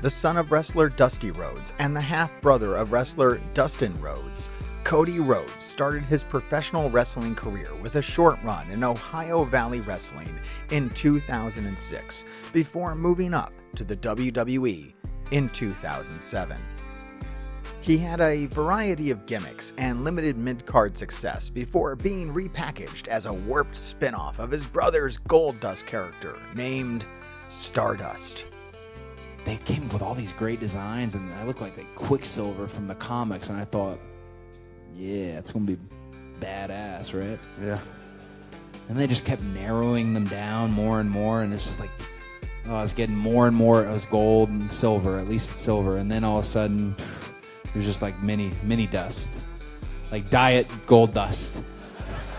The son of wrestler Dusty Rhodes and the half-brother of wrestler Dustin Rhodes, Cody Rhodes started his professional wrestling career with a short run in Ohio Valley Wrestling in 2006 before moving up to the WWE in 2007. He had a variety of gimmicks and limited mid-card success before being repackaged as a warped spin-off of his brother's Goldust character named Stardust. They came up with all these great designs, and I looked like a Quicksilver from the comics, and I thought, yeah, it's going to be badass, right? Yeah. And they just kept narrowing them down more and more, and it's just like, oh, I was getting more and more. It was gold and silver, at least silver, and then all of a sudden, it was just like mini dust, like diet gold dust.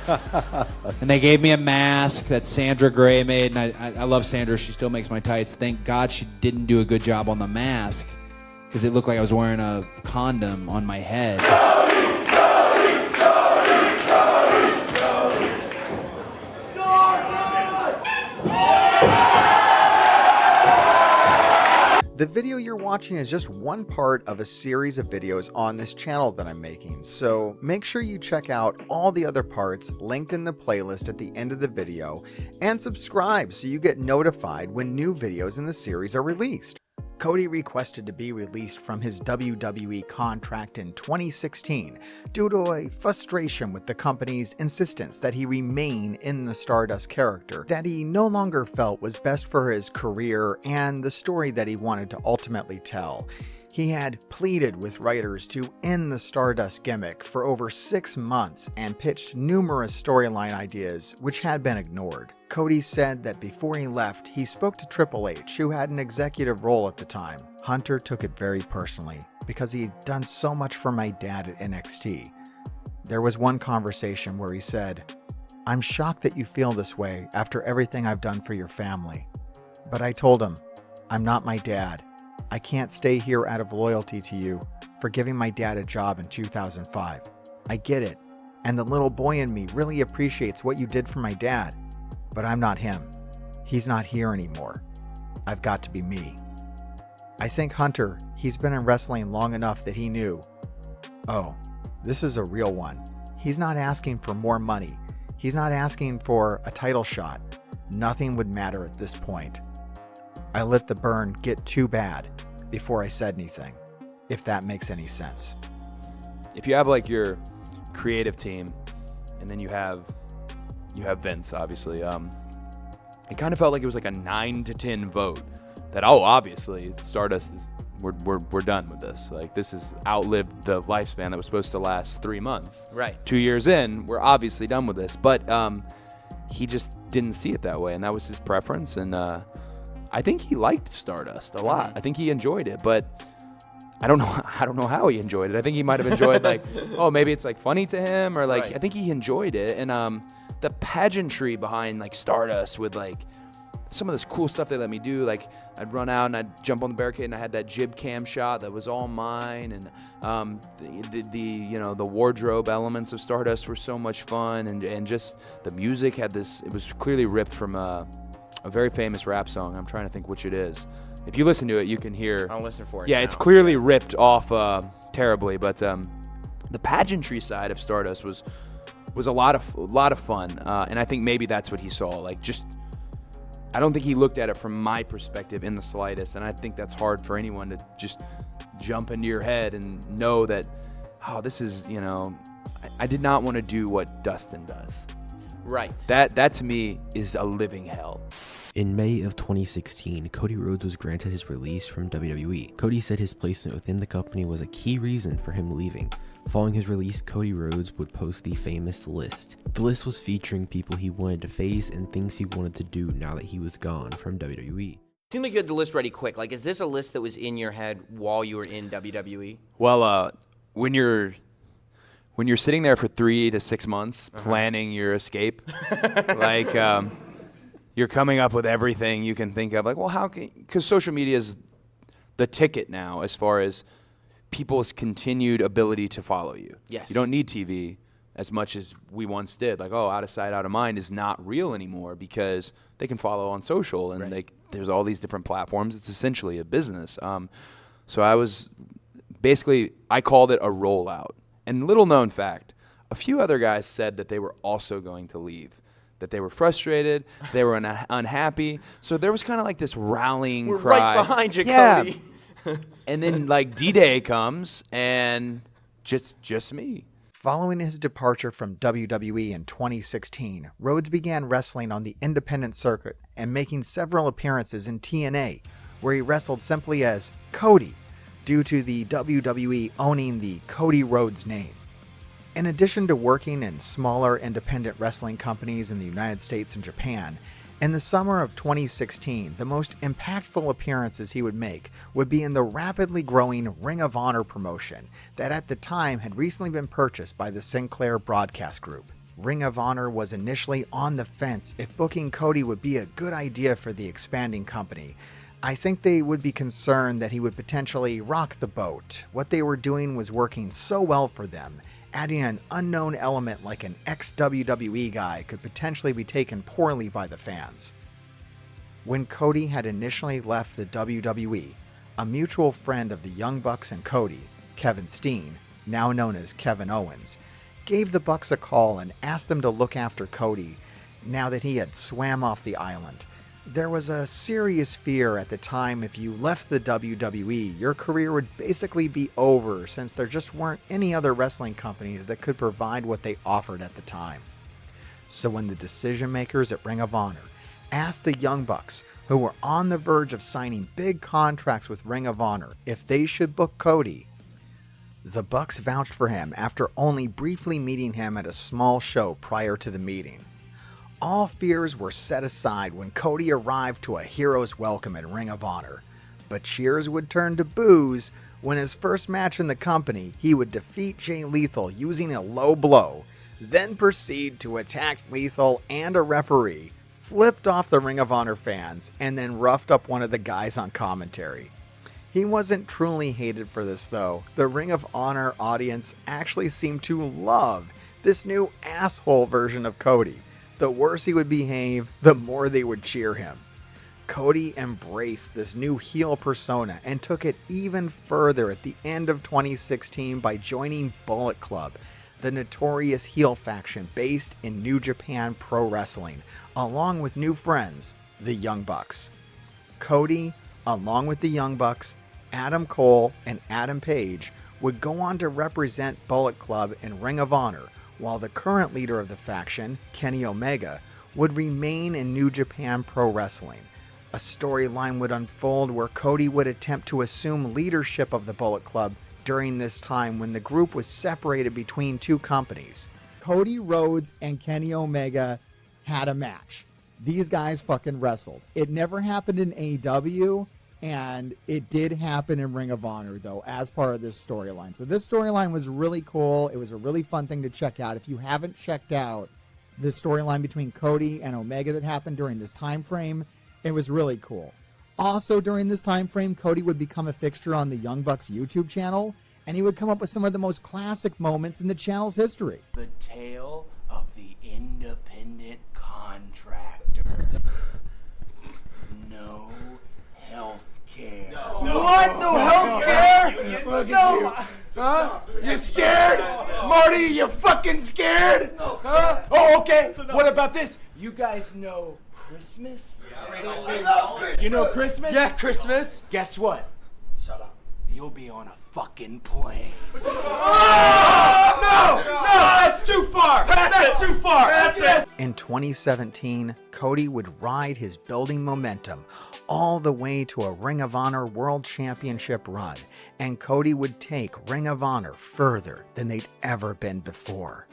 And they gave me a mask that Sandra Gray made, and I love Sandra. She still makes my tights. Thank God she didn't do a good job on the mask, because it looked like I was wearing a condom on my head. The video you're watching is just one part of a series of videos on this channel that I'm making, so make sure you check out all the other parts linked in the playlist at the end of the video, and subscribe so you get notified when new videos in the series are released. Cody requested to be released from his WWE contract in 2016 due to a frustration with the company's insistence that he remain in the Stardust character that he no longer felt was best for his career and the story that he wanted to ultimately tell. He had pleaded with writers to end the Stardust gimmick for over 6 months and pitched numerous storyline ideas which had been ignored. Cody said that before he left, he spoke to Triple H, who had an executive role at the time. Hunter took it very personally because he had done so much for my dad at NXT. There was one conversation where he said, "I'm shocked that you feel this way after everything I've done for your family." But I told him, "I'm not my dad. I can't stay here out of loyalty to you for giving my dad a job in 2005. I get it, and the little boy in me really appreciates what you did for my dad. But I'm not him. He's not here anymore. I've got to be me." I think Hunter, he's been in wrestling long enough that he knew, oh, this is a real one. He's not asking for more money. He's not asking for a title shot. Nothing would matter at this point. I let the burn get too bad before I said anything, if that makes any sense. If you have like your creative team, and then you have Vince, obviously. It kind of felt like it was like a 9-10 vote that, oh, obviously Stardust is, we're done with this. Like, this has outlived the lifespan that was supposed to last 3 months. Right. 2 years in, we're obviously done with this. But he just didn't see it that way, and that was his preference. And I think he liked Stardust a lot. I think he enjoyed it, but I don't know how he enjoyed it. I think he might have enjoyed like, oh, maybe it's like funny to him, or like, right. I think he enjoyed it. And the pageantry behind like Stardust with like some of this cool stuff they let me do, like I'd run out and I'd jump on the barricade and I had that jib cam shot that was all mine, and the wardrobe elements of Stardust were so much fun, and just the music had this, it was clearly ripped from a very famous rap song. I'm trying to think which it is. If you listen to it, you can hear. I'll listen for it. Yeah, now. It's clearly ripped off terribly, but the pageantry side of Stardust was a lot of fun, and I think maybe that's what he saw. Like, just, I don't think he looked at it from my perspective in the slightest, and I think that's hard for anyone to just jump into your head and know that, oh, this is, I did not want to do what Dustin does. Right. That to me is a living hell. In May of 2016, Cody Rhodes was granted his release from WWE. Cody said his placement within the company was a key reason for him leaving. Following his release, Cody Rhodes would post the famous list. The list was featuring people he wanted to face and things he wanted to do now that he was gone from WWE. Seemed like you had the list ready quick. Like, is this a list that was in your head while you were in WWE? Well, when you're sitting there for 3 to 6 months planning your escape, like you're coming up with everything you can think of. Like, well, how can, because social media is the ticket now as far as people's continued ability to follow you. Yes. You don't need TV as much as we once did. Like, oh, out of sight, out of mind is not real anymore because they can follow on social, and there's all these different platforms. It's essentially a business. So I called it a rollout. And little known fact, a few other guys said that they were also going to leave, that they were frustrated, they were unhappy. So there was kind of like this rallying We're cry. right behind you, Yeah. Cody. And then like D-Day comes and just me. Following his departure from WWE in 2016, Rhodes began wrestling on the independent circuit and making several appearances in TNA, where he wrestled simply as Cody, due to the WWE owning the Cody Rhodes name. In addition to working in smaller independent wrestling companies in the United States and Japan, in the summer of 2016, the most impactful appearances he would make would be in the rapidly growing Ring of Honor promotion that at the time had recently been purchased by the Sinclair Broadcast Group. Ring of Honor was initially on the fence if booking Cody would be a good idea for the expanding company. I think they would be concerned that he would potentially rock the boat. What they were doing was working so well for them. Adding an unknown element like an ex-WWE guy could potentially be taken poorly by the fans. When Cody had initially left the WWE, a mutual friend of the Young Bucks and Cody, Kevin Steen, now known as Kevin Owens, gave the Bucks a call and asked them to look after Cody now that he had swam off the island. There was a serious fear at the time if you left the WWE, your career would basically be over since there just weren't any other wrestling companies that could provide what they offered at the time. So when the decision makers at Ring of Honor asked the Young Bucks, who were on the verge of signing big contracts with Ring of Honor, if they should book Cody, the Bucks vouched for him after only briefly meeting him at a small show prior to the meeting. All fears were set aside when Cody arrived to a hero's welcome in Ring of Honor, but cheers would turn to boos when his first match in the company he would defeat Jay Lethal using a low blow, then proceed to attack Lethal and a referee, flipped off the Ring of Honor fans, and then roughed up one of the guys on commentary. He wasn't truly hated for this though. The Ring of Honor audience actually seemed to love this new asshole version of Cody. The worse he would behave, the more they would cheer him. Cody embraced this new heel persona and took it even further at the end of 2016 by joining Bullet Club, the notorious heel faction based in New Japan Pro Wrestling, along with new friends, the Young Bucks. Cody, along with the Young Bucks, Adam Cole, and Adam Page, would go on to represent Bullet Club in Ring of Honor, while the current leader of the faction, Kenny Omega, would remain in New Japan Pro Wrestling. A storyline would unfold where Cody would attempt to assume leadership of the Bullet Club during this time when the group was separated between two companies. Cody Rhodes and Kenny Omega had a match. These guys fucking wrestled. It never happened in AEW, and it did happen in Ring of Honor, though, as part of this storyline. So this storyline was really cool. It was a really fun thing to check out. If you haven't checked out the storyline between Cody and Omega that happened during this time frame, it was really cool. Also, during this time frame, Cody would become a fixture on the Young Bucks YouTube channel, and he would come up with some of the most classic moments in the channel's history. The tale of the independent contractor. No health care. What? No health care? No. Huh? You scared? Marty, you fucking scared? Huh? Oh, okay. What about this? You guys know Christmas? I love Christmas. You know Christmas? Yeah, Christmas. Guess what? Shut up. You'll be on a fucking plane. Oh, no! That's too far! That's too far! That's it! In 2017, Cody would ride his building momentum all the way to a Ring of Honor World Championship run, and Cody would take Ring of Honor further than they'd ever been before.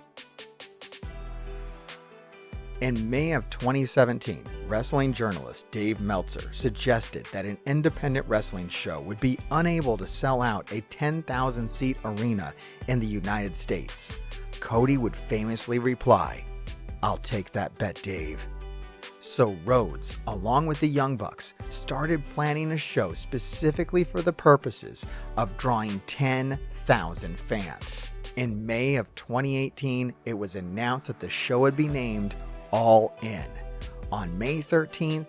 In May of 2017, wrestling journalist Dave Meltzer suggested that an independent wrestling show would be unable to sell out a 10,000-seat arena in the United States. Cody would famously reply, "I'll take that bet, Dave." So Rhodes, along with the Young Bucks, started planning a show specifically for the purposes of drawing 10,000 fans. In May of 2018, it was announced that the show would be named All In. On May 13th,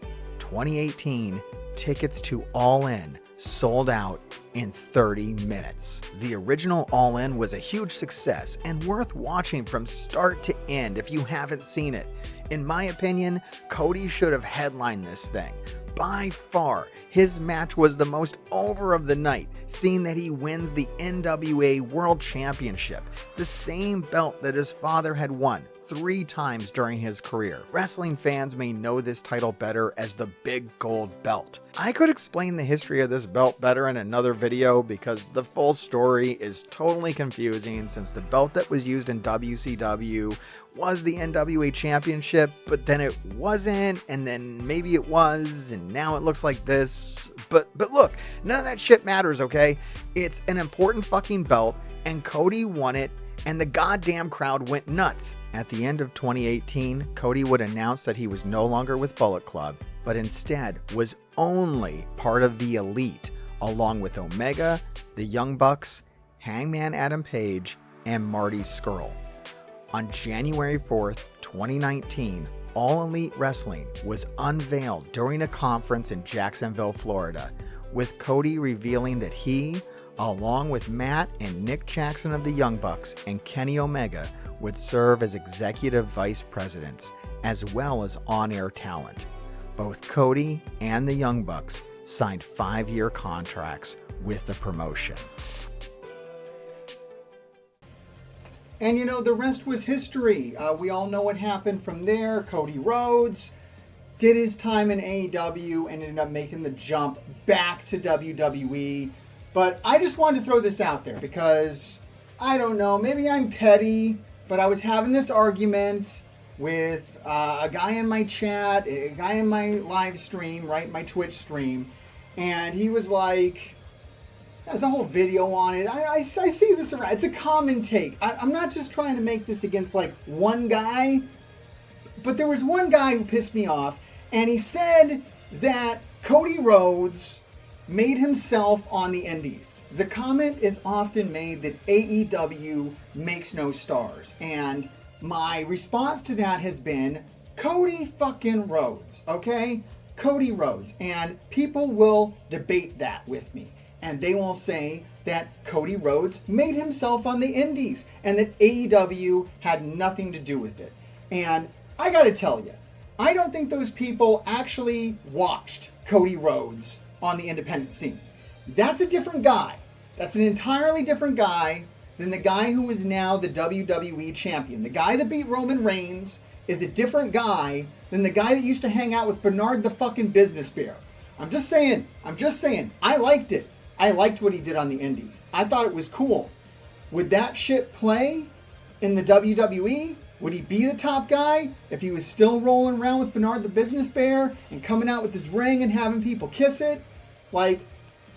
2018, tickets to All In sold out in 30 minutes. The original All In was a huge success and worth watching from start to end if you haven't seen it. In my opinion, Cody should have headlined this thing. By far, his match was the most over of the night, seeing that he wins the NWA World Championship, the same belt that his father had won 3 times during his career. Wrestling fans may know this title better as the Big Gold Belt. I could explain the history of this belt better in another video because the full story is totally confusing, since the belt that was used in WCW was the NWA Championship, but then it wasn't, and then maybe it was, and now it looks like this. But look, none of that shit matters, okay? It's an important fucking belt, and Cody won it, and the goddamn crowd went nuts. At the end of 2018, Cody would announce that he was no longer with Bullet Club, but instead was only part of the Elite, along with Omega, the Young Bucks, Hangman Adam Page, and Marty Scurll. On January 4th, 2019, All Elite Wrestling was unveiled during a conference in Jacksonville, Florida, with Cody revealing that he, along with Matt and Nick Jackson of the Young Bucks and Kenny Omega, would serve as executive vice presidents, as well as on-air talent. Both Cody and the Young Bucks signed 5-year contracts with the promotion. And you know, the rest was history. We all know what happened from there. Cody Rhodes did his time in AEW and ended up making the jump back to WWE. But I just wanted to throw this out there because, I don't know, maybe I'm petty, but I was having this argument with a guy in my chat, a guy in my live stream, right, my Twitch stream, and he was like, there's a whole video on it. I see this around. It's a common take. I'm not just trying to make this against like one guy, but there was one guy who pissed me off, and he said that Cody Rhodes made himself on the indies. The comment is often made that AEW makes no stars, and my response to that has been Cody fucking Rhodes, okay? Cody Rhodes. And people will debate that with me. And they will say that Cody Rhodes made himself on the indies and that AEW had nothing to do with it. And I gotta tell you, I don't think those people actually watched Cody Rhodes on the independent scene. That's a different guy. That's an entirely different guy than the guy who is now the WWE champion. The guy that beat Roman Reigns is a different guy than the guy that used to hang out with Bernard the fucking Business Bear. I'm just saying. I liked it. I liked what he did on the indies. I thought it was cool. Would that shit play in the WWE? Would he be the top guy if he was still rolling around with Bernard the Business Bear and coming out with his ring and having people kiss it? Like,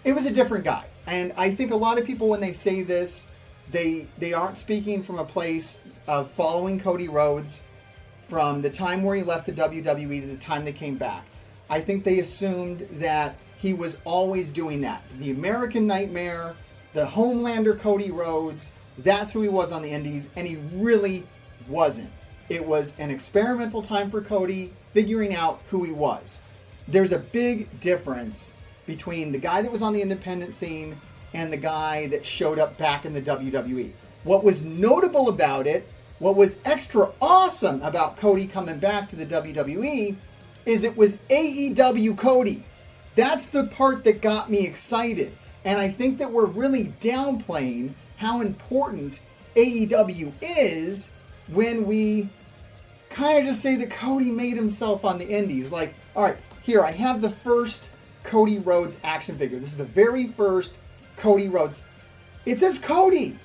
it was a different guy. And I think a lot of people, when they say this, they aren't speaking from a place of following Cody Rhodes from the time where he left the WWE to the time they came back. I think they assumed that he was always doing that. The American Nightmare, the Homelander Cody Rhodes, that's who he was on the indies, and he really wasn't. It was an experimental time for Cody figuring out who he was. There's a big difference between the guy that was on the independent scene and the guy that showed up back in the WWE. What was notable about it, what was extra awesome about Cody coming back to the WWE, is it was AEW Cody. That's the part that got me excited. And I think that we're really downplaying how important AEW is when we kind of just say that Cody made himself on the indies. Like, all right, here, I have the first Cody Rhodes action figure. This is the very first Cody Rhodes. It says Cody.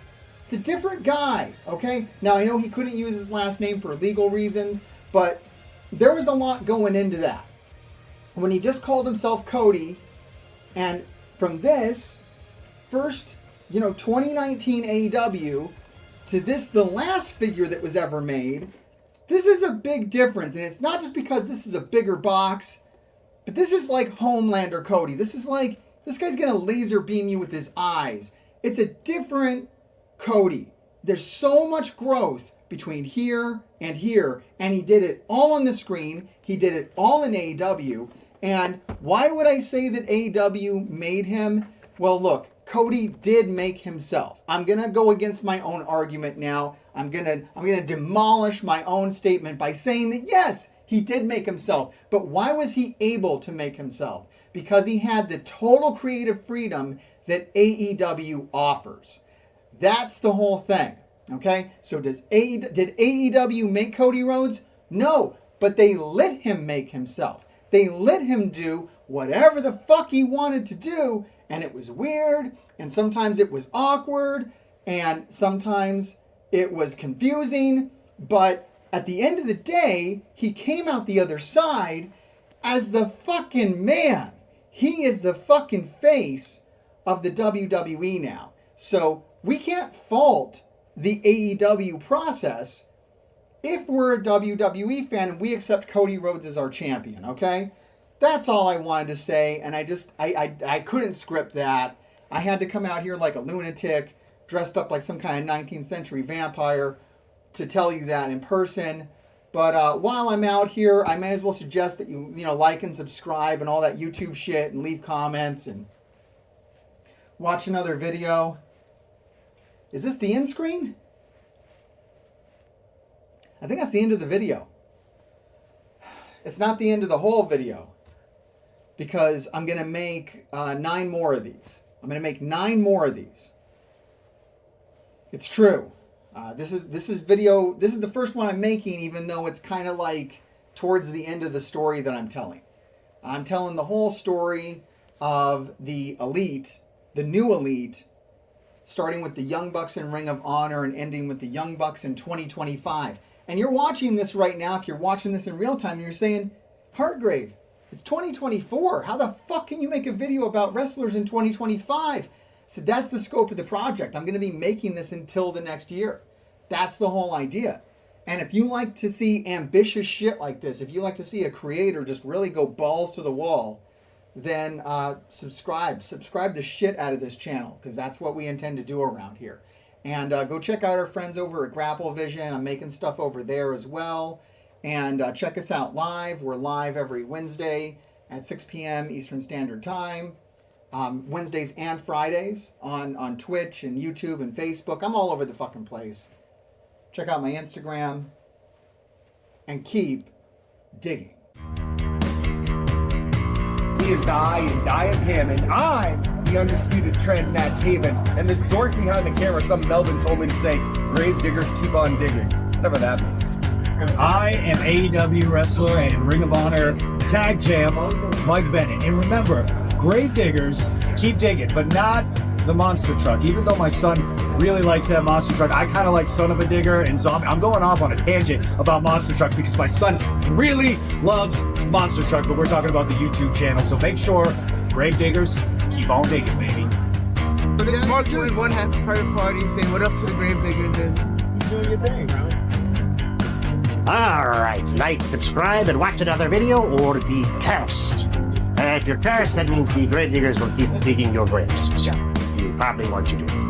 It's a different guy, okay? Now, I know he couldn't use his last name for legal reasons, but there was a lot going into that. When he just called himself Cody, and from this first, 2019 AEW to this, the last figure that was ever made, this is a big difference. And it's not just because this is a bigger box, but this is like Homelander Cody. This is like, this guy's going to laser beam you with his eyes. It's a different Cody. There's so much growth between here, and he did it all on the screen. He did it all in AEW. And why would I say that AEW made him? Well, look, Cody did make himself. I'm gonna go against my own argument now. I'm gonna demolish my own statement by saying that yes, he did make himself. But why was he able to make himself? Because he had the total creative freedom that AEW offers. That's the whole thing. Okay? So did AEW make Cody Rhodes? No, but they let him make himself. They let him do whatever the fuck he wanted to do, and it was weird, and sometimes it was awkward, and sometimes it was confusing, but at the end of the day, he came out the other side as the fucking man. He is the fucking face of the WWE now. So we can't fault the AEW process if we're a WWE fan and we accept Cody Rhodes as our champion, okay? That's all I wanted to say, and I couldn't script that. I had to come out here like a lunatic, dressed up like some kind of 19th century vampire to tell you that in person. But while I'm out here, I may as well suggest that you like and subscribe and all that YouTube shit and leave comments and watch another video. Is this the end screen? I think that's the end of the video. It's not the end of the whole video because I'm going to make 9 more of these. I'm going to make 9 more of these. It's true. This is video. This is the first one I'm making, even though it's kind of like towards the end of the story that I'm telling. I'm telling the whole story of the Elite, the new Elite, starting with the Young Bucks in Ring of Honor and ending with the Young Bucks in 2025. And you're watching this right now. If you're watching this in real time, and you're saying, Hartgrave, it's 2024. How the fuck can you make a video about wrestlers in 2025? So that's the scope of the project. I'm going to be making this until the next year. That's the whole idea. And if you like to see ambitious shit like this, if you like to see a creator just really go balls to the wall, then subscribe the shit out of this channel, because that's what we intend to do around here. And go check out our friends over at Grapple Vision. I'm making stuff over there as well. And check us out live. We're live every Wednesday at 6 p.m. Eastern Standard Time. Wednesdays and Fridays on Twitch and YouTube and Facebook. I'm all over the fucking place. Check out my Instagram. And keep digging. He is I and I am him, and I'm the undisputed trend, Matt Taven. And this dork behind the camera, some Melvin told me to say, grave diggers keep on digging. Whatever that means. I am AEW wrestler and Ring of Honor tag champ, Mike Bennett. And remember, grave diggers keep digging, but not the monster truck. Even though my son really likes that monster truck, I kind of like Son of a Digger, and so I'm going off on a tangent about monster truck because my son really loves monster truck, but we're talking about the YouTube channel, so make sure, grave diggers, keep on digging, baby. So this is Mark doing one happy private party, saying what up to the grave diggers, and doing your thing, bro. Alright, like, subscribe, and watch another video, or be cursed. If you're cursed, that means the grave diggers will keep digging your graves, so you probably want to do it.